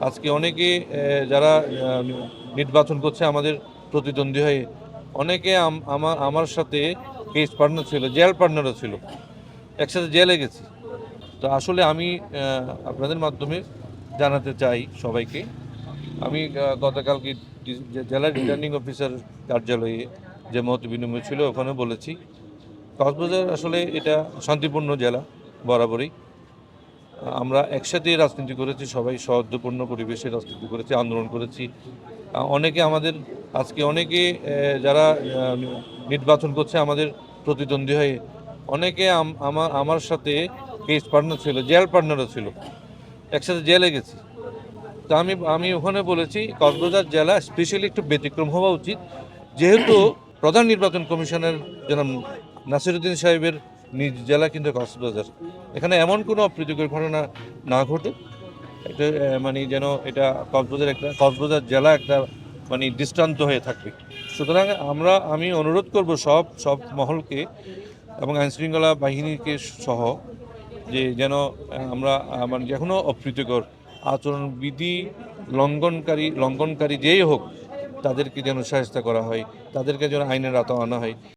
আজকে অনেকে যারা নির্বাচন করছে আমাদের প্রতিদ্বন্দ্বী হয়ে, অনেকে আমার সাথে কেস পার্টনার ছিল, জেল পার্টনারও ছিল, একসাথে জেলে গেছি। তো আসলে আমি আপনাদের মাধ্যমে জানাতে চাই সবাইকে, আমি গতকালকে জেলা রিটার্নিং অফিসার কার্যালয়ে যে মত বিনিময় ছিল ওখানে বলেছি, কক্সবাজার আসলে এটা শান্তিপূর্ণ জেলা বরাবরই। আমরা একসাথে রাজনীতি করেছি, সবাই সৌহার্দ্যপূর্ণ পরিবেশে রাজনীতি করেছি, আন্দোলন করেছি। অনেকে আমাদের আজকে অনেকে যারা নির্বাচন করছে আমাদের প্রতিদ্বন্দ্বী হয়ে, অনেকে আমার সাথে কেস পার্টনার ছিল, জেল পার্টনারও ছিল, একসাথে জেলে গেছি। তো আমি ওখানে বলেছি কক্সবাজার জেলা স্পেশালি একটু ব্যতিক্রম হওয়া উচিত, যেহেতু প্রধান নির্বাচন কমিশনার জনাব নাসিরুদ্দিন সাহেবের নিজ জেলা কিন্তু কক্সবাজার। এখানে এমন কোনো অপ্রীতিকর ঘটনা না ঘটে, এটা মানে যেন এটা কক্সবাজার জেলা একটা মানে দৃষ্টান্ত হয়ে থাকবে। সুতরাং আমি অনুরোধ করব সব মহলকে এবং আইনশৃঙ্খলা বাহিনীকে সহ, যে যেন আমরা মানে যে কোনো অপ্রীতিকর আচরণবিধি লঙ্ঘনকারী যেই হোক, তাদেরকে যেন শায়েস্তা করা হয়, তাদেরকে যেন আইনের আওতায় আনা হয়।